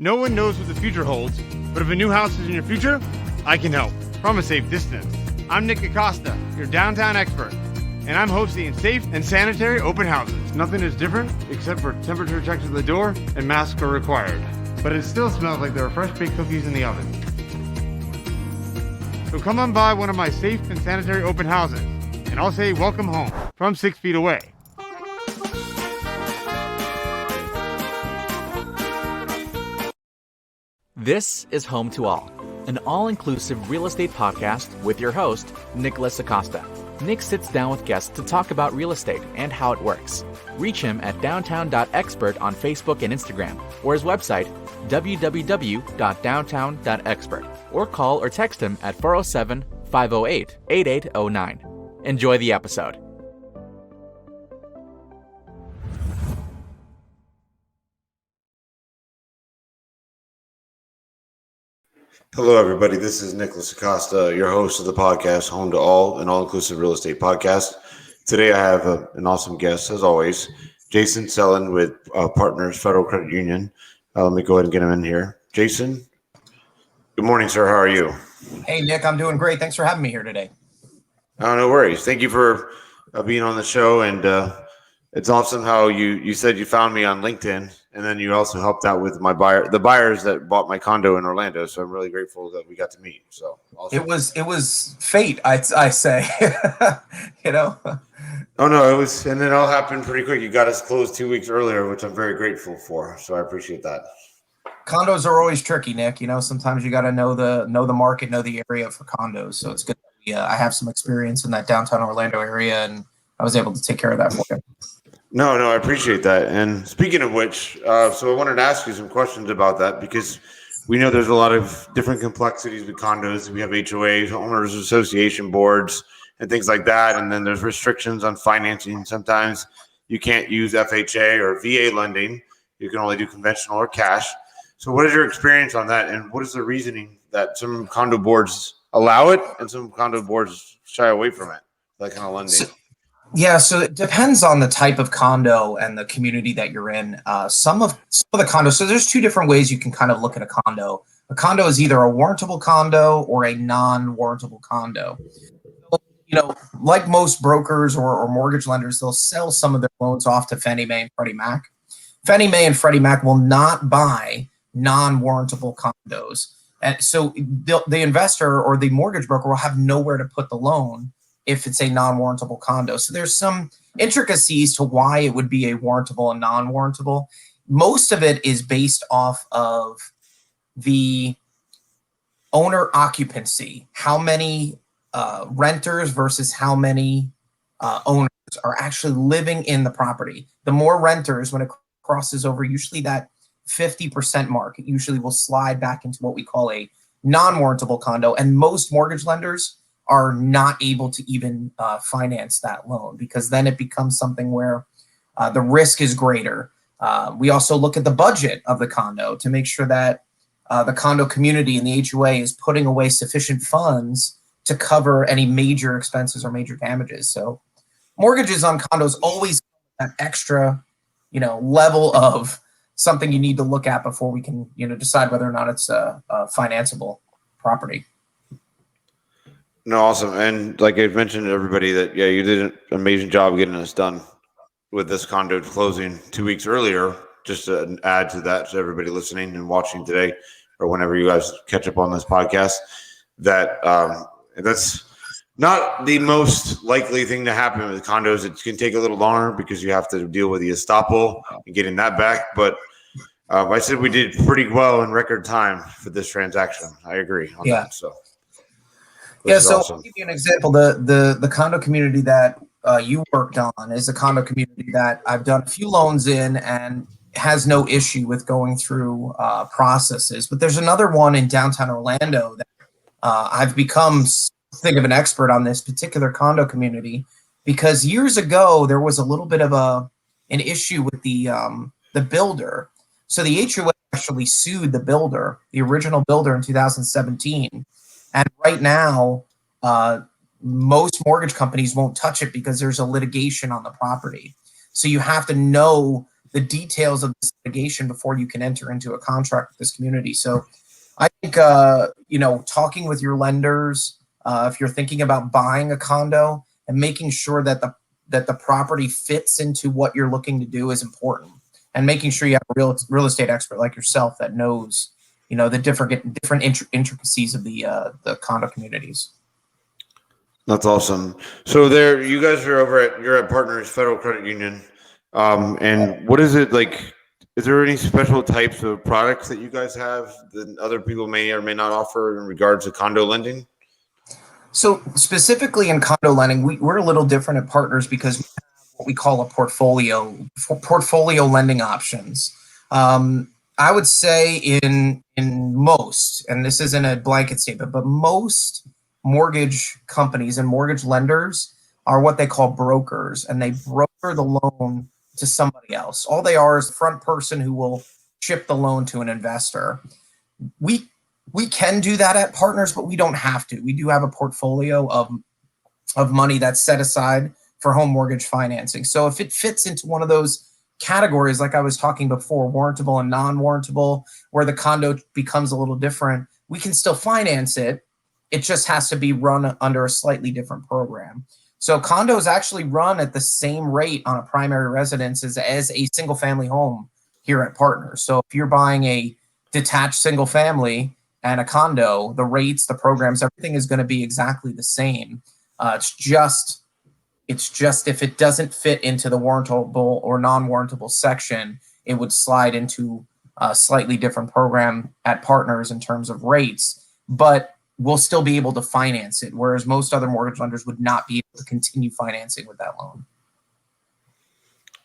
No one knows what the future holds, but if a new house is in your future, I can help from a safe distance. I'm Nick Acosta, your downtown expert, and I'm hosting safe and sanitary open houses. Nothing is different except for temperature checks at the door and masks are required. But it still smells like there are fresh baked cookies in the oven. So come on by one of my safe and sanitary open houses, and I'll say welcome home from 6 feet away. This is Home to All, an all-inclusive real estate podcast with your host, Nicholas Acosta. Nick sits down with guests to talk about real estate and how it works. Reach him at downtown.expert on Facebook and Instagram, or his website, www.downtown.expert, or call or text him at 407-508-8809. Enjoy the episode. Hello, everybody. This is Nicholas Acosta, your host of the podcast, Home to All, an all-inclusive real estate podcast. Today, I have an awesome guest, as always, Jason Celen with Partners Federal Credit Union. Let me go ahead and get him in here. Jason, good morning, sir. How are you? Hey, Nick. I'm doing great. Thanks for having me here today. Oh, no worries. Thank you for being on the show, and it's awesome how you said you found me on LinkedIn, and then you also helped out with the buyers that bought my condo in Orlando. So I'm really grateful that we got to meet. So awesome. It was fate, I say. You know. Oh no, it was, and it all happened pretty quick. You got us closed 2 weeks earlier, which I'm very grateful for. So I appreciate that. Condos are always tricky, Nick. You know, sometimes you got to know the market, know the area for condos. So it's good. I have some experience in that downtown Orlando area, and I was able to take care of that for you. No, I appreciate that. And speaking of which, so I wanted to ask you some questions about that because we know there's a lot of different complexities with condos. We have HOAs, owners association boards, and things like that. And then there's restrictions on financing. Sometimes you can't use FHA or VA lending. You can only do conventional or cash. So what is your experience on that? And what is the reasoning that some condo boards allow it and some condo boards shy away from it, that kind of lending? So it depends on the type of condo and the community that you're in. Some of the condos, so there's two different ways you can kind of look at a condo. A condo is either a warrantable condo or a non-warrantable condo. You know, like most brokers or mortgage lenders, they'll sell some of their loans off to Fannie Mae and Freddie Mac. Fannie Mae and Freddie Mac will not buy non-warrantable condos. And so the investor or the mortgage broker will have nowhere to put the loan if it's a non-warrantable condo. So there's some intricacies to why it would be a warrantable and non-warrantable. Most of it is based off of the owner occupancy, how many renters versus how many owners are actually living in the property. The more renters, when it crosses over usually that 50% mark, it usually will slide back into what we call a non-warrantable condo. And most mortgage lenders are not able to even finance that loan because then it becomes something where the risk is greater. We also look at the budget of the condo to make sure that the condo community and the HOA is putting away sufficient funds to cover any major expenses or major damages. So mortgages on condos always have that extra, level of something you need to look at before we can, decide whether or not it's a financeable property. No, awesome. And like I mentioned to everybody that, you did an amazing job getting us done with this condo closing 2 weeks earlier, just to add to that to everybody listening and watching today or whenever you guys catch up on this podcast, that that's not the most likely thing to happen with condos. It can take a little longer because you have to deal with the estoppel and getting that back. But I said we did pretty well in record time for this transaction. I agree on that. So. So awesome. I'll give you an example. The condo community that you worked on is a condo community that I've done a few loans in and has no issue with going through processes. But there's another one in downtown Orlando that I've become something of an expert on this particular condo community because years ago there was a little bit of an issue with the builder. So the HOA actually sued the builder, the original builder, in 2017. And right now, most mortgage companies won't touch it because there's a litigation on the property. So you have to know the details of this litigation before you can enter into a contract with this community. So I think, talking with your lenders, if you're thinking about buying a condo, and making sure that the property fits into what you're looking to do is important, and making sure you have a real estate expert like yourself that knows, the different intricacies of the condo communities. That's awesome. So you guys are you're at Partners Federal Credit Union. And what is it like? Is there any special types of products that you guys have that other people may or may not offer in regards to condo lending? So specifically in condo lending, we're a little different at Partners because we have what we call a portfolio lending options. I would say in most, and this isn't a blanket statement, but most mortgage companies and mortgage lenders are what they call brokers, and they broker the loan to somebody else. All they are is the front person who will ship the loan to an investor. We can do that at Partners, but we don't have to. We do have a portfolio of money that's set aside for home mortgage financing. So if it fits into one of those categories, like I was talking before, warrantable and non-warrantable, where the condo becomes a little different, we can still finance it. It just has to be run under a slightly different program. So condos actually run at the same rate on a primary residence as a single family home here at Partners. So if you're buying a detached single family and a condo, the rates, the programs, everything is going to be exactly the same. It's just if it doesn't fit into the warrantable or non-warrantable section, it would slide into a slightly different program at Partners in terms of rates, but we'll still be able to finance it, whereas most other mortgage lenders would not be able to continue financing with that loan.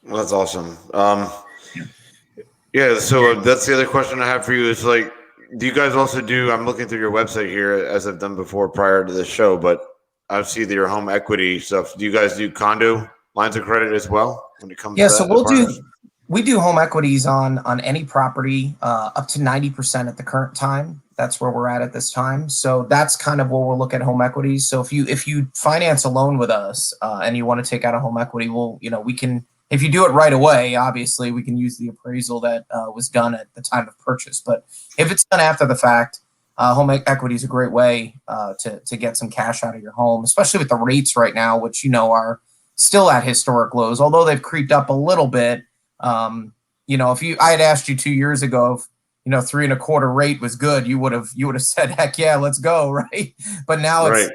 Well, that's awesome. Yeah, so that's the other question I have for you is like, do you guys also do, I'm looking through your website here as I've done before prior to this show, but I see your home equity stuff. Do you guys do condo lines of credit as well when it comes to that? So we do home equities on any property up to 90% at the current time. That's where we're at this time. So that's kind of where we'll look at home equities. So if you finance a loan with us and you want to take out a home equity, we can, if you do it right away, obviously we can use the appraisal that was done at the time of purchase. But if it's done after the fact, home equity is a great way to get some cash out of your home, especially with the rates right now, which are still at historic lows, although they've creeped up a little bit. If I had asked you 2 years ago if 3.25% rate was good, you would have said, heck yeah, let's go, right? But now it's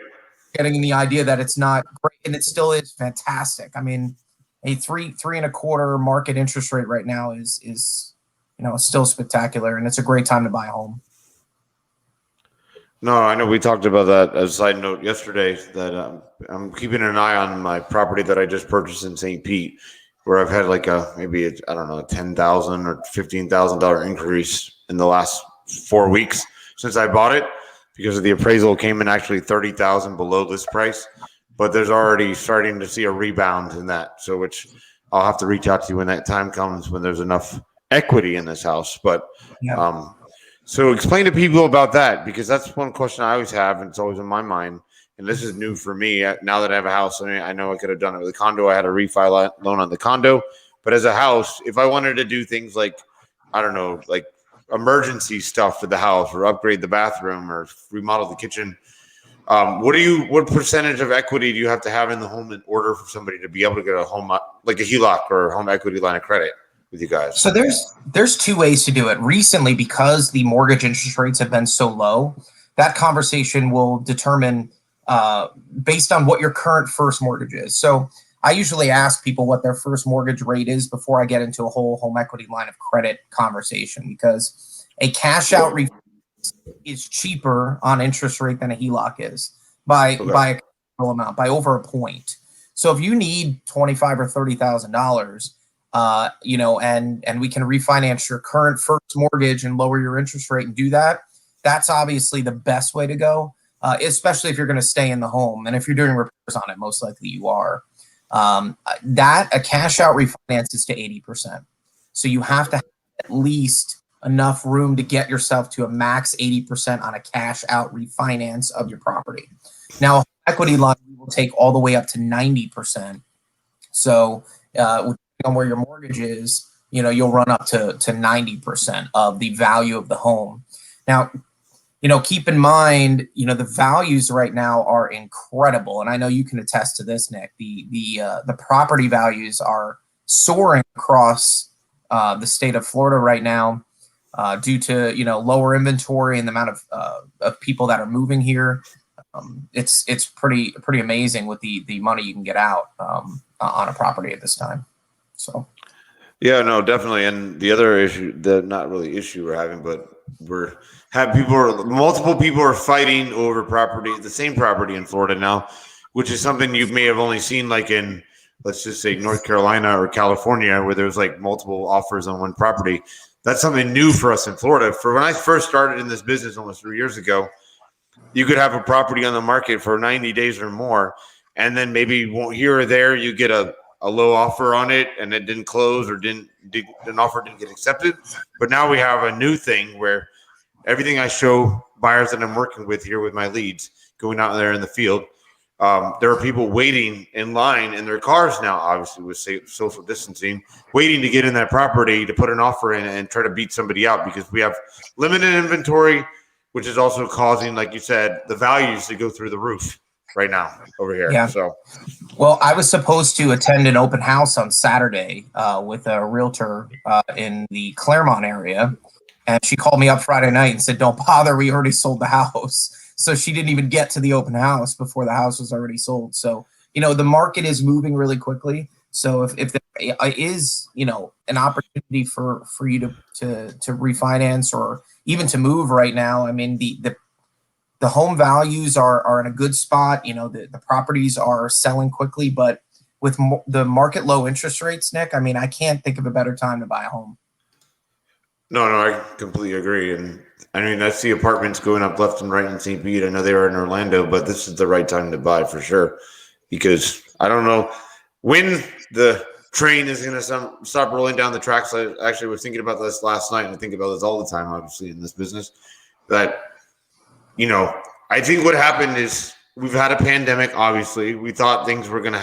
getting the idea that it's not great, and it still is fantastic. I mean, a 3.25% market interest rate right now is still spectacular, and it's a great time to buy a home. No, I know we talked about that as a side note yesterday that I'm keeping an eye on my property that I just purchased in St. Pete, where I've had like maybe a $10,000 or $15,000 increase in the last 4 weeks since I bought it, because of the appraisal came in actually $30,000 below this price. But there's already starting to see a rebound in that. So which I'll have to reach out to you when that time comes, when there's enough equity in this house. But so explain to people about that, because that's one question I always have, and it's always in my mind. And this is new for me now that I have a house. I mean, I know I could have done it with a condo. I had a refi loan on the condo, but as a house, if I wanted to do things like, I don't know, like emergency stuff for the house, or upgrade the bathroom, or remodel the kitchen, what percentage of equity do you have to have in the home in order for somebody to be able to get a home, like a HELOC or a home equity line of credit with you guys? So there's two ways to do it. Recently, because the mortgage interest rates have been so low, that conversation will determine based on what your current first mortgage is. So I usually ask people what their first mortgage rate is before I get into a whole home equity line of credit conversation, because a cash out refinance is cheaper on interest rate than a HELOC is by a considerable amount, by over a point. So if you need $25,000 or $30,000, and we can refinance your current first mortgage and lower your interest rate and do that, that's obviously the best way to go. Especially if you're going to stay in the home. And if you're doing repairs on it, most likely you are. A cash out refinance is to 80%. So you have to have at least enough room to get yourself to a max 80% on a cash out refinance of your property. Now, equity line will take all the way up to 90%. So depending on where your mortgage is, you'll run up to 90% of the value of the home. Now, keep in mind, the values right now are incredible, and I know you can attest to this, Nick. The property values are soaring across the state of Florida right now, due to lower inventory and the amount of people that are moving here. It's pretty amazing with the money you can get out on a property at this time. So. Yeah, no, definitely. And the other issue, not really issue we're having, but multiple people are fighting over the same property in Florida now, which is something you may have only seen like in, let's just say, North Carolina or California, where there's like multiple offers on one property. That's something new for us in Florida. For when I first started in this business almost 3 years ago, you could have a property on the market for 90 days or more, and then maybe here or there you get a low offer on it and it didn't close or an offer didn't get accepted. But now we have a new thing where everything I show buyers that I'm working with here with my leads going out there in the field, there are people waiting in line in their cars now, obviously with social distancing, waiting to get in that property to put an offer in and try to beat somebody out because we have limited inventory, which is also causing, like you said, the values to go through the roof right now over here. Yeah. So, well, I was supposed to attend an open house on Saturday with a realtor in the Claremont area, and she called me up Friday night and said, "Don't bother, we already sold the house." So she didn't even get to the open house before the house was already sold. So the market is moving really quickly. So if there is an opportunity for you to refinance or even to move right now, I mean the home values are in a good spot. The properties are selling quickly, but with the market low interest rates, Nick, I mean, I can't think of a better time to buy a home. No, I completely agree. And I mean, I see apartments going up left and right in St. Pete. I know they were in Orlando, but this is the right time to buy for sure, because I don't know when the train is going to stop rolling down the tracks. I actually was thinking about this last night, and I think about this all the time, obviously, in this business. That, I think what happened is we've had a pandemic, obviously. We thought bad things were going to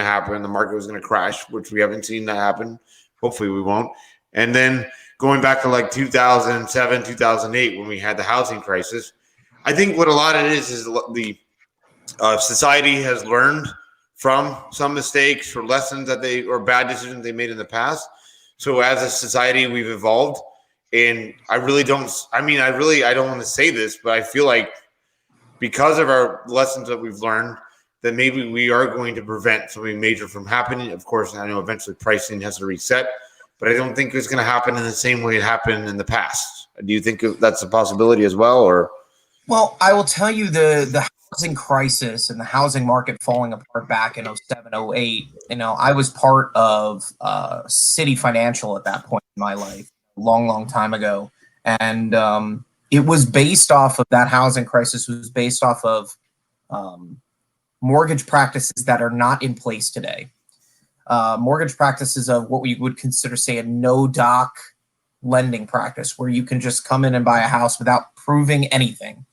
happen. The market was going to crash, which we haven't seen that happen. Hopefully we won't. And then going back to like 2007, 2008, when we had the housing crisis, I think what a lot of it is the society has learned from some mistakes or lessons or bad decisions they made in the past. So as a society, we've evolved. And I don't want to say this, but I feel like because of our lessons that we've learned, that maybe we are going to prevent something major from happening. Of course, I know eventually pricing has to reset, but I don't think it's going to happen in the same way it happened in the past. Do you think that's a possibility as well? Or? Well, I will tell you the housing crisis and the housing market falling apart back in 07, 08. I was part of City Financial at that point in my life, long time ago. And it was based off of that housing crisis, was based off of mortgage practices that are not in place today. Mortgage practices of what we would consider, say, a no-doc lending practice, where you can just come in and buy a house without proving anything.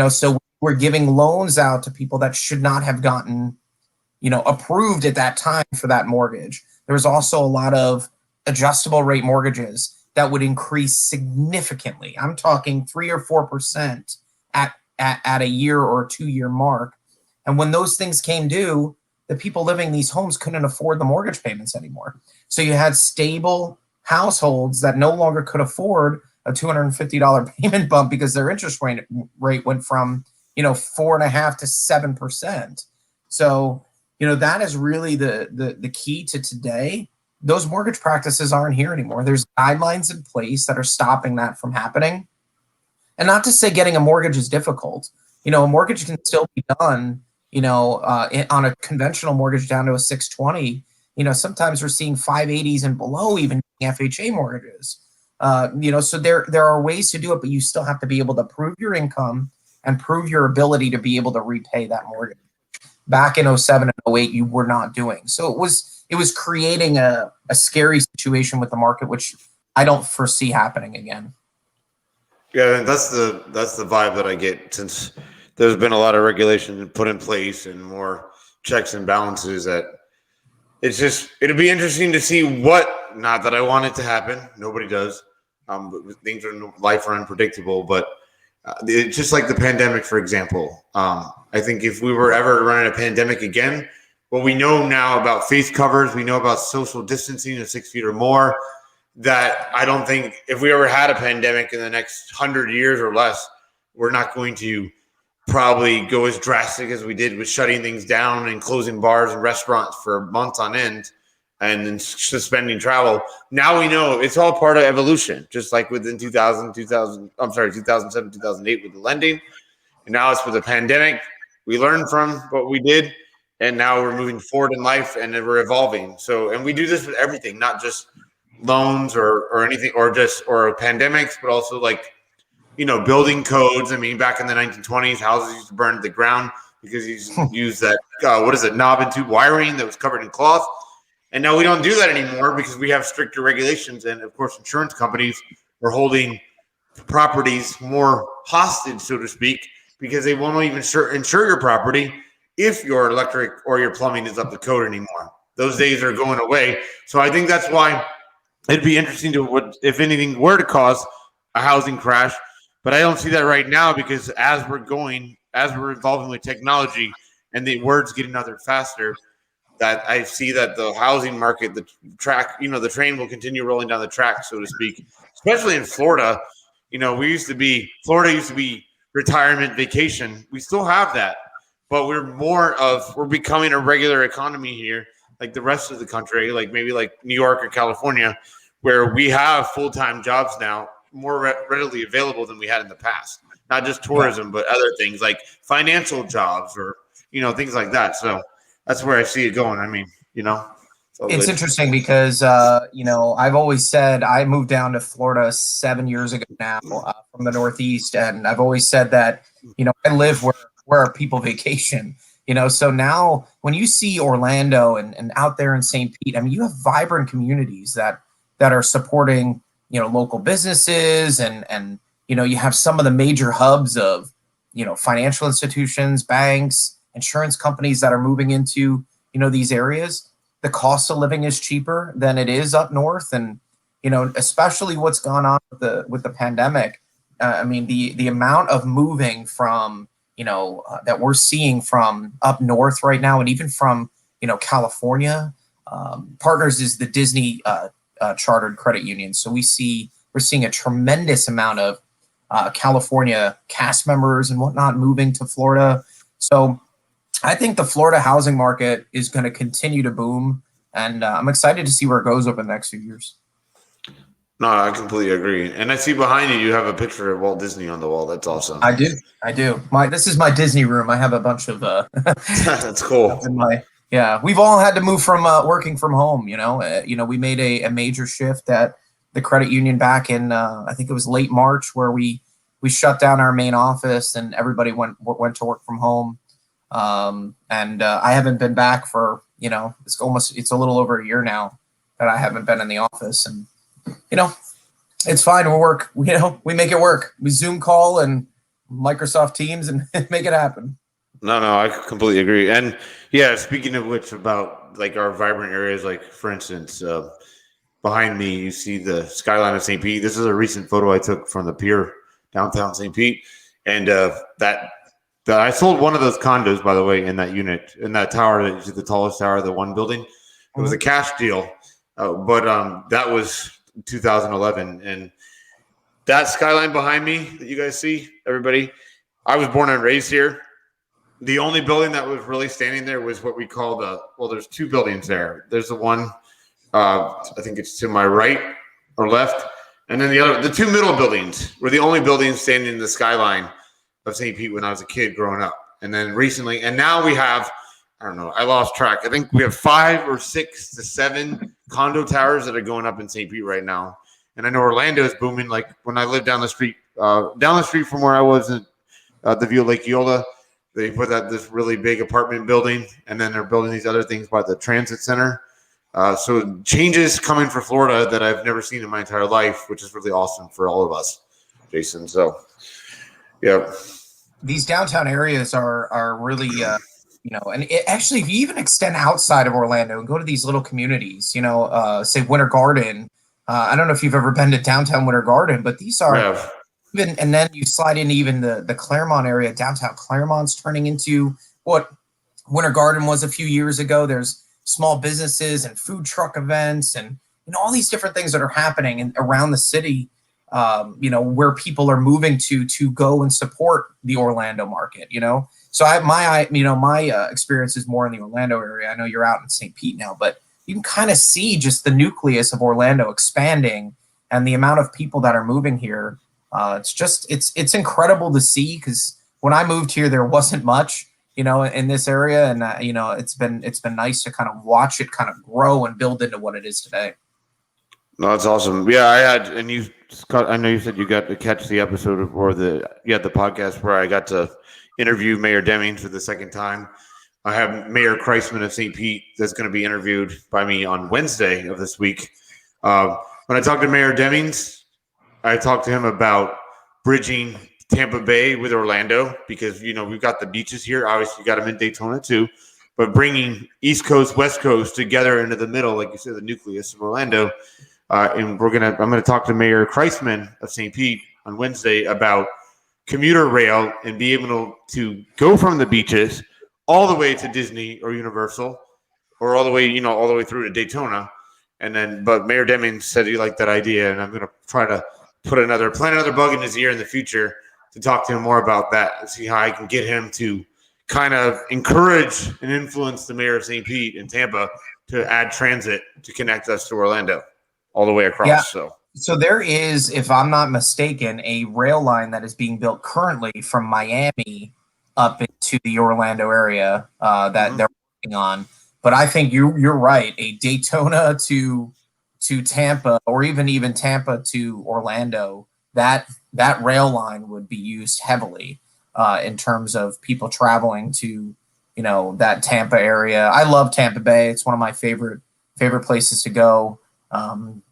So we're giving loans out to people that should not have gotten, approved at that time for that mortgage. There was also a lot of adjustable rate mortgages that would increase significantly. I'm talking 3 or 4% at a year or 2 year mark. And when those things came due, the people living in these homes couldn't afford the mortgage payments anymore. So you had stable households that no longer could afford a $250 payment bump because their interest rate went from 4.5% to 7%. So that is really the key to today. Those mortgage practices aren't here anymore. There's guidelines in place that are stopping that from happening. And not to say getting a mortgage is difficult. A mortgage can still be done, on a conventional mortgage down to a 620. Sometimes we're seeing 580s and below, even FHA mortgages. So there are ways to do it, but you still have to be able to prove your income and prove your ability to be able to repay that mortgage. Back in 07 and 08, you were not doing. So it was creating a scary situation with the market, which I don't foresee happening again. Yeah, that's the vibe that I get, since there's been a lot of regulation put in place and more checks and balances that it'll be interesting to see what, not that I want it to happen. Nobody does. But things in life are unpredictable, but it's just like the pandemic, for example. I think if we were ever running a pandemic again, what we know now about face covers, we know about social distancing of 6 feet or more, that I don't think if we ever had a pandemic in the next 100 years or less, we're not going to probably go as drastic as we did with shutting things down and closing bars and restaurants for months on end and then suspending travel. Now we know it's all part of evolution, just like within 2007, 2008 with the lending. And now it's with the pandemic. We learned from what we did, and now we're moving forward in life and we're evolving. So, and we do this with everything, not just loans or anything, or pandemics, but also like, building codes. I mean, back in the 1920s, houses used to burn to the ground because you used that, knob and tube wiring that was covered in cloth. And now we don't do that anymore because we have stricter regulations. And of course, insurance companies are holding properties more hostage, so to speak, because they won't even insure your property if your electric or your plumbing is up to code anymore. Those days are going away. So I think that's why it'd be interesting to, if anything were to cause a housing crash. But I don't see that right now because as we're evolving with technology and the word's getting out there faster, that I see that the housing market, the train will continue rolling down the track, so to speak, especially in Florida. Florida used to be retirement vacation. We still have that, but we're becoming a regular economy here, like the rest of the country, like maybe like New York or California, where we have full-time jobs now, more readily available than we had in the past. Not just tourism, but other things like financial jobs or, things like that. So that's where I see it going. I mean, it's interesting because, I've always said I moved down to Florida 7 years ago now from the Northeast. And I've always said that, I live where people vacation, so now when you see Orlando and out there in St. Pete, I mean, you have vibrant communities that are supporting, local businesses and you have some of the major hubs of, financial institutions, banks, insurance companies that are moving into, these areas. The cost of living is cheaper than it is up north. And, especially what's gone on with the pandemic. I mean, the amount of moving from, that we're seeing from up north right now, and even from, California. Partners is the Disney chartered credit union. So we're seeing a tremendous amount of California cast members and whatnot moving to Florida. So I think the Florida housing market is going to continue to boom, and I'm excited to see where it goes over the next few years. No, I completely agree. And I see behind you have a picture of Walt Disney on the wall. That's awesome. I do. This is my Disney room. I have a bunch of that's cool. We've all had to move from working from home. We made a major shift at the credit union back in I think it was late March, where we shut down our main office and everybody went to work from home. And I haven't been back for it's a little over a year now that I haven't been in the office, and it's fine. We make it work. We Zoom call and Microsoft Teams and make it happen. No, I completely agree. And yeah, speaking of which, about like our vibrant areas, like for instance, behind me, you see the skyline of St. Pete. This is a recent photo I took from the pier downtown St. Pete. And that I sold one of those condos, by the way, in that unit, in that tower, that is the tallest tower, the one building. It was a cash deal, but that was 2011. And that skyline behind me that you guys see, everybody, I was born and raised here. The only building that was really standing there was what we call there's two buildings there. There's the one, I think it's to my right or left. And then the two middle buildings were the only buildings standing in the skyline of St. Pete when I was a kid growing up. And then recently, and now we have, I don't know, I lost track. I think we have 5 or 6 to 7 condo towers that are going up in St. Pete right now. And I know Orlando is booming. Like when I lived down the street from where I was at the view of Lake Eola, they put out this really big apartment building, and then they're building these other things by the transit center. So changes coming for Florida that I've never seen in my entire life, which is really awesome for all of us, Jason. So, yeah. These downtown areas are really And actually, if you even extend outside of Orlando and go to these little communities, say Winter Garden. I don't know if you've ever been to downtown Winter Garden, but these are Yeah. even, and then you slide into even the Claremont area. Downtown Claremont's turning into what Winter Garden was a few years ago. There's small businesses and food truck events and all these different things that are happening around the city. Where people are moving to go and support the Orlando market. So my experience is more in the Orlando area. I know you're out in St. Pete now, but you can kind of see just the nucleus of Orlando expanding and the amount of people that are moving here. It's incredible to see, because when I moved here, there wasn't much, in this area, and it's been nice to kind of watch it kind of grow and build into what it is today. No, that's awesome. Yeah, I know you said you got to catch the episode the podcast where I got to interview Mayor Demings for the second time. I have Mayor Kreisman of St. Pete that's going to be interviewed by me on Wednesday of this week. When I talked to Mayor Demings, I talked to him about bridging Tampa Bay with Orlando, because we've got the beaches here. Obviously, you got them in Daytona too, but bringing East Coast, West Coast together into the middle, like you said, the nucleus of Orlando. And I'm gonna talk to Mayor Kreisman of St. Pete on Wednesday about commuter rail and be able to go from the beaches all the way to Disney or Universal, or all the way through to Daytona. But Mayor Demings said he liked that idea, and I'm gonna try to plant another bug in his ear in the future to talk to him more about that and see how I can get him to kind of encourage and influence the mayor of St. Pete and Tampa to add transit to connect us to Orlando all the way across. Yeah. So there is, if I'm not mistaken, a rail line that is being built currently from Miami up into the Orlando area that they're working on. But I think you're right. A Daytona to Tampa, or even Tampa to Orlando, that rail line would be used heavily in terms of people traveling to that Tampa area. I love Tampa Bay. It's one of my favorite places to go.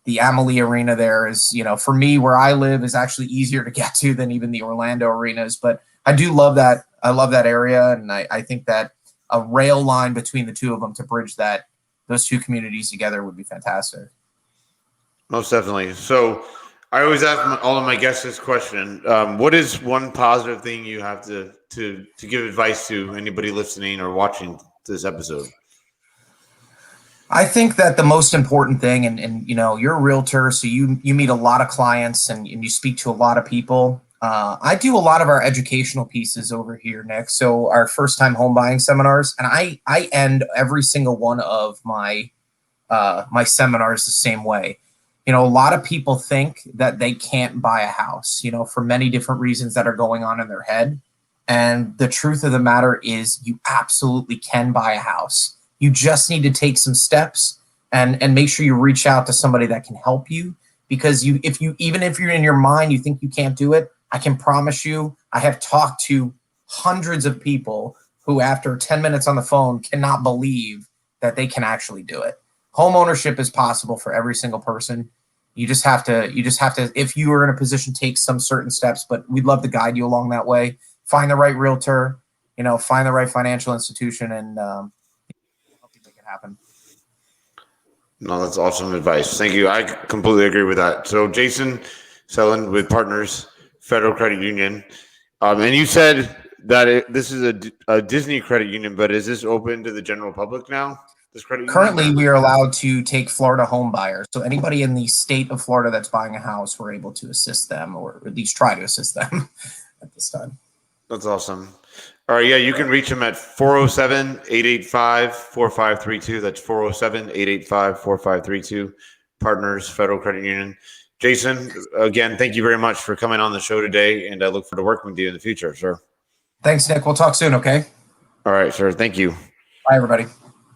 The Amalie Arena there is, for me, where I live, is actually easier to get to than even the Orlando arenas. But I do love that. I love that area, and I think that a rail line between the two of them to bridge those two communities together would be fantastic. Most definitely. So I always ask all of my guests this question: what is one positive thing you have to give advice to anybody listening or watching this episode? I think that the most important thing, and you're a realtor, so you meet a lot of clients and you speak to a lot of people. I do a lot of our educational pieces over here, Nick. So our first time home buying seminars, and I end every single one of my seminars the same way. A lot of people think that they can't buy a house, for many different reasons that are going on in their head. And the truth of the matter is, you absolutely can buy a house. You just need to take some steps and make sure you reach out to somebody that can help you. Because even if you're in your mind, you think you can't do it, I can promise you, I have talked to hundreds of people who, after 10 minutes on the phone, cannot believe that they can actually do it. Home ownership is possible for every single person. You just have to, if you are in a position, take some certain steps, but we'd love to guide you along that way. Find the right realtor, find the right financial institution, and help you make it happen. No, that's awesome advice. Thank you. I completely agree with that. So Jason Celen with Partners Federal Credit Union. And you said that this is a Disney credit union, but is this open to the general public now? This credit union? Currently, we are allowed to take Florida home buyers. So anybody in the state of Florida that's buying a house, we're able to assist them, or at least try to assist them at this time. That's awesome. All right. Yeah, you can reach them at 407-885-4532. That's 407-885-4532. Partners Federal Credit Union. Jason, again, thank you very much for coming on the show today, and I look forward to working with you in the future, sir. Thanks, Nick. We'll talk soon, okay? All right, sir. Thank you. Bye, everybody.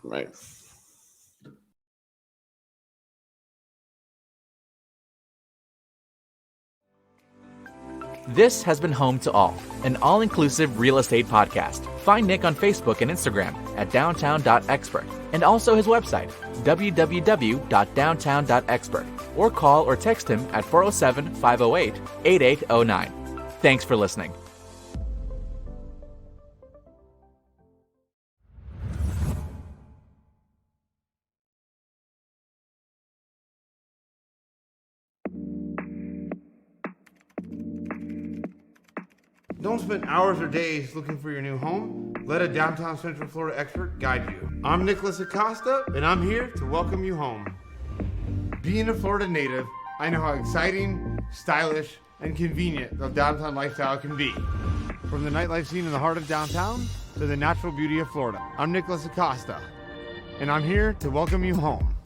Right. This has been Home to All, an all-inclusive real estate podcast. Find Nick on Facebook and Instagram at downtown.expert, and also his website, www.downtown.expert, or call or text him at 407-508-8809. Thanks for listening. Don't spend hours or days looking for your new home. Let a downtown Central Florida expert guide you. I'm Nicholas Acosta, and I'm here to welcome you home. Being a Florida native, I know how exciting, stylish, and convenient the downtown lifestyle can be. From the nightlife scene in the heart of downtown to the natural beauty of Florida. I'm Nicholas Acosta, and I'm here to welcome you home.